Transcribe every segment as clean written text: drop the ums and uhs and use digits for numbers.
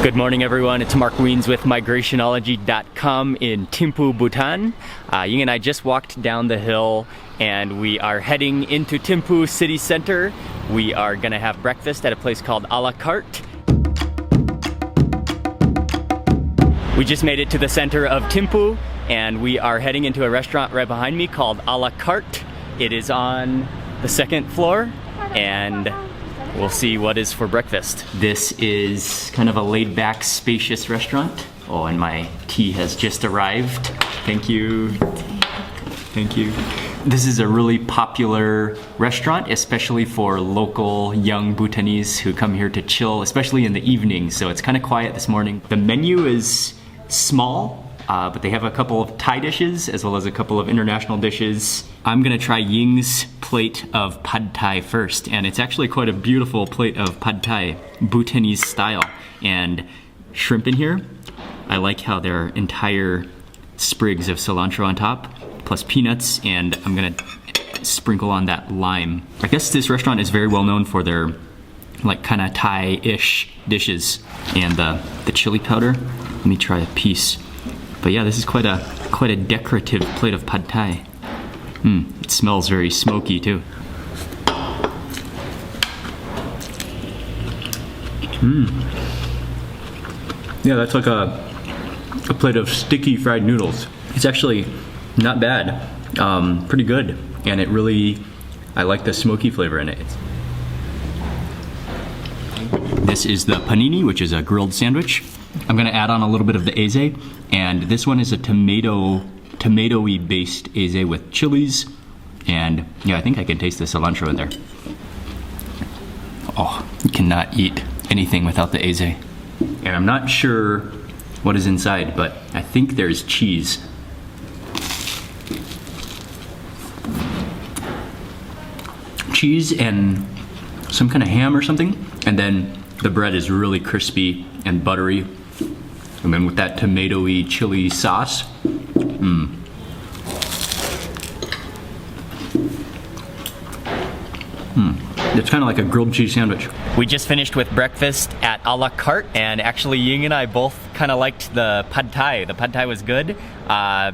Good morning, everyone. It's Mark Weens with Migrationology.com in Thimphu, Bhutan. Ying and I just walked down the hill and we are heading into Thimphu city center. We are gonna have breakfast at a place called a la Carte. We just made it to the center of Thimphu and we are heading into a restaurant right behind me called a la Carte. It is on the second floor and we'll see what is for breakfast. This is kind of a laid-back, spacious restaurant. Oh, and my tea has just arrived. Thank you. Thank you. This is a really popular restaurant, especially for local young Bhutanese who come here to chill, especially in the evening. So it's kind of quiet this morning. The menu is small, but they have a couple of Thai dishes as well as a couple of international dishes. I'm gonna try Ying's plate of pad Thai first, and it's actually quite a beautiful plate of pad Thai, Bhutanese style. And shrimp in here, I like how there are entire sprigs of cilantro on top, plus peanuts, and I'm gonna sprinkle on that lime. I guess this restaurant is very well known for their like kind of Thai-ish dishes. And the chili powder, let me try a piece. But yeah, this is quite a decorative plate of pad Thai. It smells very smoky too. Yeah, that's like a plate of sticky fried noodles. It's actually not bad, pretty good. And it really, I like the smoky flavor in it. This is the panini, which is a grilled sandwich. I'm gonna add on a little bit of the eze, and this one is a tomatoey based eze with chilies, and yeah, I think I can taste the cilantro in there. Oh, you cannot eat anything without the eze. And I'm not sure what is inside, but I think there's cheese. Cheese and some kind of ham or something, and then the bread is really crispy and buttery. And then with that tomatoey chili sauce, It's kind of like a grilled cheese sandwich. We just finished with breakfast at a la Carte, and actually Ying and I both kind of liked the pad Thai. The pad Thai was good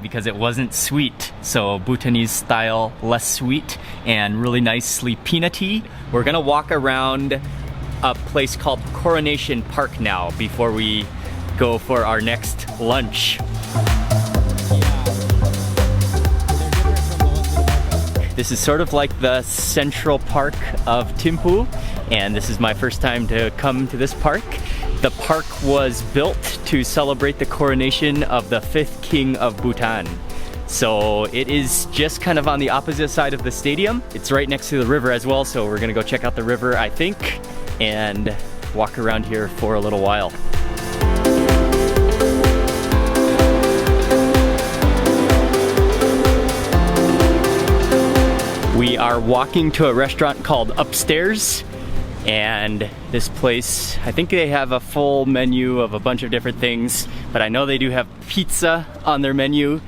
because it wasn't sweet. So Bhutanese style, less sweet, and really nicely peanutty. We're gonna walk around a place called Coronation Park now before we go for our next lunch. This is sort of like the central park of Thimphu, and this is my first time to come to this park. The park was built to celebrate the coronation of the 5th king of Bhutan. So it is just kind of on the opposite side of the stadium. It's right next to the river as well, so we're gonna go check out the river, I think, and walk around here for a little while. We are walking to a restaurant called Upstairs, and this place, I think they have a full menu of a bunch of different things, but I know they do have pizza on their menu,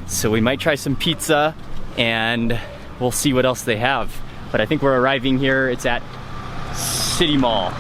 so we might try some pizza and we'll see what else they have. But I think we're arriving here, it's at City Mall.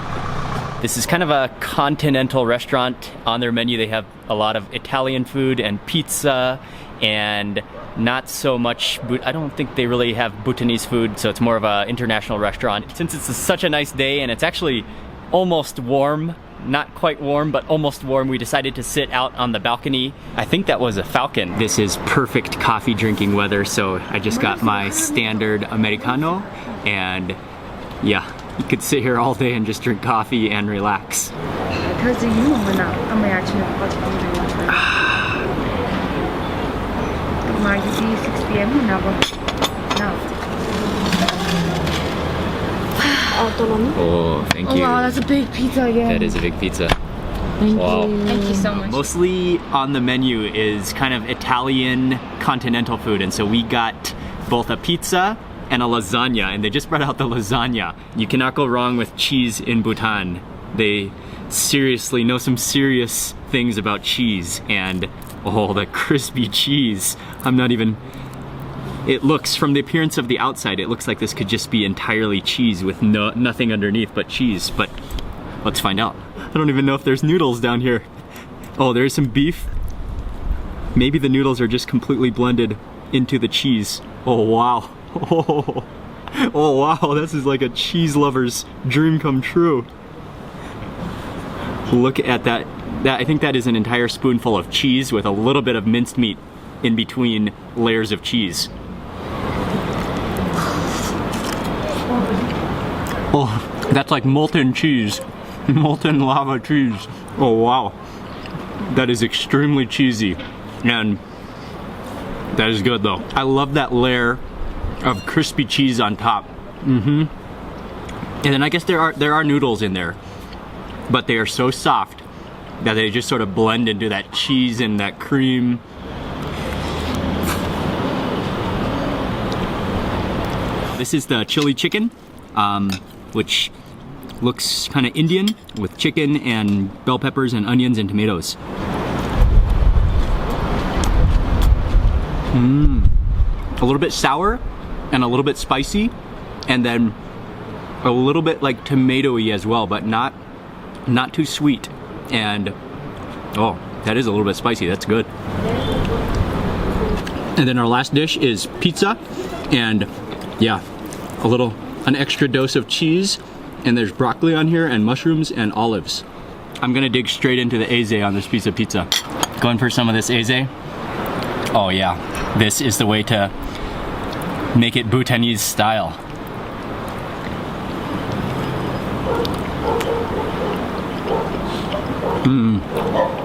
This is kind of a continental restaurant. On their menu they have a lot of Italian food and pizza, and not so much, I don't think they really have Bhutanese food, so it's more of an international restaurant. Since it's such a nice day and it's actually almost warm, not quite warm, but almost warm, we decided to sit out on the balcony. I think that was a falcon. This is perfect coffee drinking weather, so I just got my standard Americano, and yeah, you could sit here all day and just drink coffee and relax. Oh, thank you. Oh wow, that's a big pizza again. That is a big pizza. Thank Wow. you. Thank you so much. Mostly on the menu is kind of Italian continental food, and so we got both a pizza and a lasagna, and they just brought out the lasagna. You cannot go wrong with cheese in Bhutan. They seriously know some serious things about cheese, and oh, the crispy cheese. I'm not even... It looks, from the appearance of the outside, it looks like this could just be entirely cheese with nothing underneath but cheese, but let's find out. don't even know if there's noodles down here. Oh, there's some beef. Maybe the noodles are just completely blended into the cheese. Oh, wow. Oh, wow, this is like a cheese lover's dream come true. Look at that. I think that is an entire spoonful of cheese with a little bit of minced meat in between layers of cheese. Oh, that's like molten cheese. Molten lava cheese. Oh, wow. That is extremely cheesy. And that is good though. I love that layer of crispy cheese on top. And then I guess there are noodles in there, but they are so soft that they just sort of blend into that cheese and that cream. This is the chili chicken, which looks kind of Indian with chicken and bell peppers and onions and tomatoes. A little bit sour and a little bit spicy, and then a little bit like tomatoey as well, but not too sweet. And oh, that is a little bit spicy. That's good. And then our last dish is pizza, and yeah, an extra dose of cheese, and there's broccoli on here and mushrooms and olives. I'm gonna dig straight into the Aze on this piece of pizza. Going for some of this Aze. Oh yeah, this is the way to make it Bhutanese style.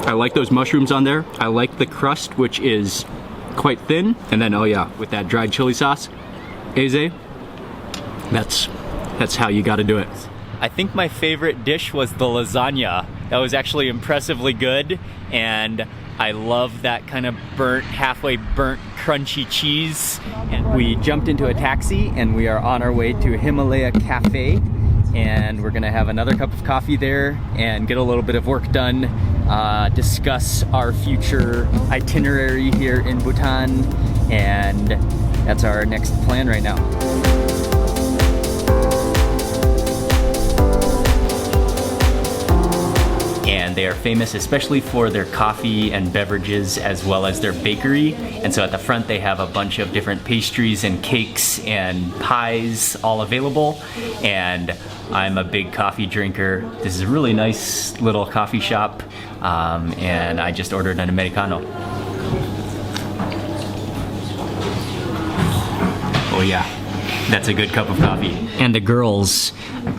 I like those mushrooms on there. I like the crust, which is quite thin. And then, oh yeah, with that dried chili sauce, Aze, that's how you gotta do it. I think my favorite dish was the lasagna. That was actually impressively good, and I love that kind of halfway burnt, crunchy cheese. And we jumped into a taxi and we are on our way to Himalaya Cafe, and we're gonna have another cup of coffee there and get a little bit of work done, discuss our future itinerary here in Bhutan, and that's our next plan right now. And they are famous especially for their coffee and beverages, as well as their bakery. And so at the front they have a bunch of different pastries and cakes and pies all available. And I'm a big coffee drinker. This is a really nice little coffee shop, and I just ordered an Americano. Oh yeah, that's a good cup of coffee. And the girls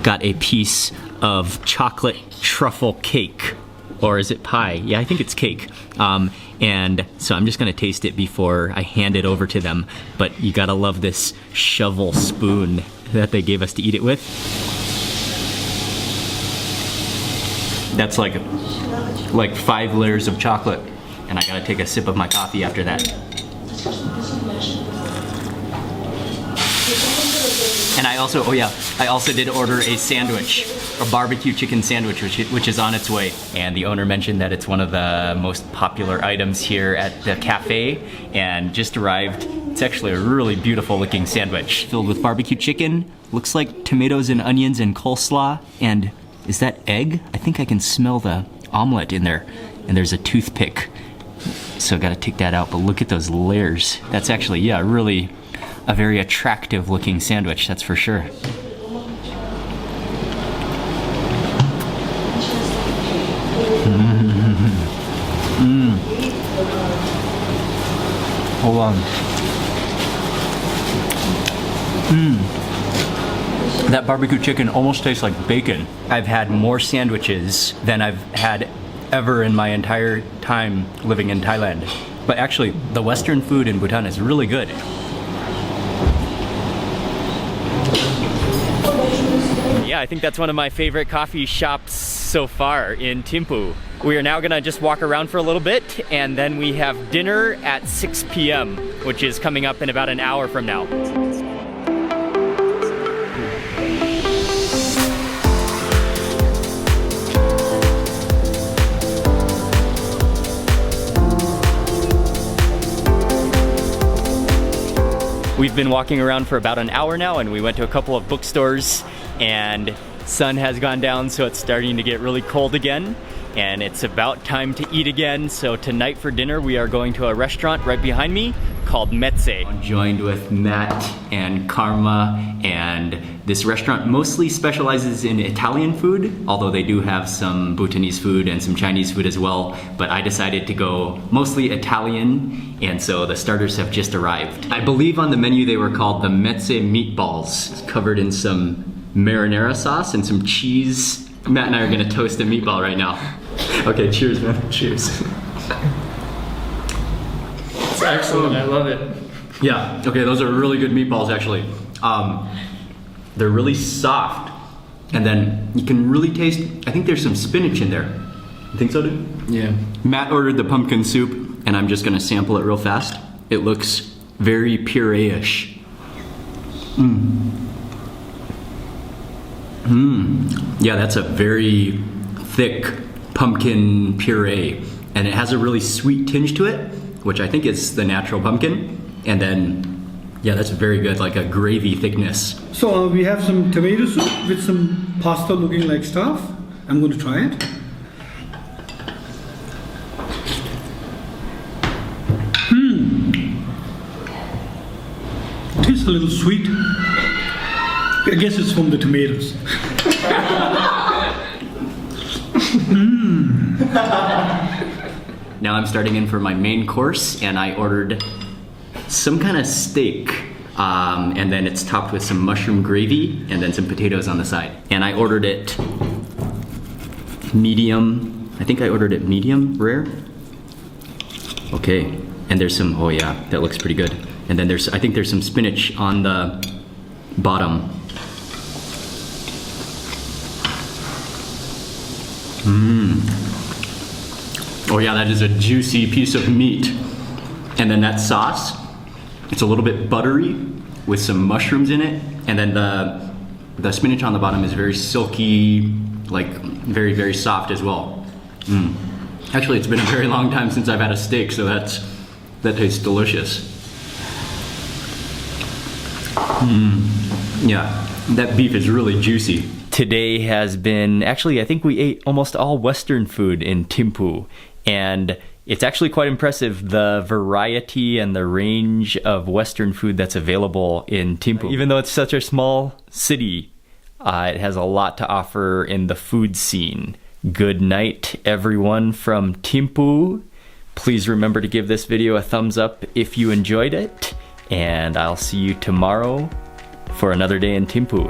got a piece of chocolate truffle cake, or is it pie? Yeah, I think it's cake. And so I'm just gonna taste it before I hand it over to them. But you gotta love this shovel spoon that they gave us to eat it with. That's like 5 layers of chocolate, and I gotta take a sip of my coffee after that. And I also did order a sandwich, a barbecue chicken sandwich, which is on its way. And the owner mentioned that it's one of the most popular items here at the cafe, and just arrived. It's actually a really beautiful looking sandwich filled with barbecue chicken. Looks like tomatoes and onions and coleslaw. And is that egg? I think I can smell the omelet in there. And there's a toothpick, so I gotta take that out. But look at those layers. That's actually, yeah, really a very attractive looking sandwich, that's for sure. Hold on. That barbecue chicken almost tastes like bacon. I've had more sandwiches than I've had ever in my entire time living in Thailand. But actually, the Western food in Bhutan is really good. Yeah, I think that's one of my favorite coffee shops so far in Thimphu. We are now gonna just walk around for a little bit, and then we have dinner at 6 p.m., which is coming up in about an hour from now. We've been walking around for about an hour now, and we went to a couple of bookstores, and sun has gone down, so it's starting to get really cold again. And it's about time to eat again. So tonight for dinner, we are going to a restaurant right behind me called Mezze. I'm joined with Matt and Karma, and this restaurant mostly specializes in Italian food, although they do have some Bhutanese food and some Chinese food as well. But I decided to go mostly Italian, and so the starters have just arrived. I believe on the menu they were called the Mezze meatballs, covered in some marinara sauce and some cheese. Matt and I are gonna toast a meatball right now. Okay, cheers, man. Cheers. It's excellent. I love it. Yeah, okay, those are really good meatballs, actually. They're really soft, and then you can really taste, I think there's some spinach in there. You think so, dude? Yeah. Matt ordered the pumpkin soup, and I'm just gonna sample it real fast. It looks very puree-ish. Yeah, that's a very thick pumpkin puree, and it has a really sweet tinge to it, which I think is the natural pumpkin. And then, yeah, that's very good, like a gravy thickness. So we have some tomato soup with some pasta looking like stuff. I'm going to try it. It tastes a little sweet. I guess it's from the tomatoes. Now I'm starting in for my main course, and I ordered some kind of steak, and then it's topped with some mushroom gravy and then some potatoes on the side. And I ordered it medium. I think I ordered it medium rare. Okay, and there's some, oh yeah, that looks pretty good. And then I think there's some spinach on the bottom. Oh yeah, that is a juicy piece of meat. And then that sauce, it's a little bit buttery with some mushrooms in it. And then the spinach on the bottom is very silky, like very, very soft as well. Actually, it's been a very long time since I've had a steak, so that tastes delicious. Yeah, that beef is really juicy. Today has been, actually, I think we ate almost all Western food in Thimphu. And it's actually quite impressive, the variety and the range of Western food that's available in Thimphu. Even though it's such a small city, it has a lot to offer in the food scene. Good night, everyone from Thimphu. Please remember to give this video a thumbs up if you enjoyed it. And I'll see you tomorrow for another day in Thimphu.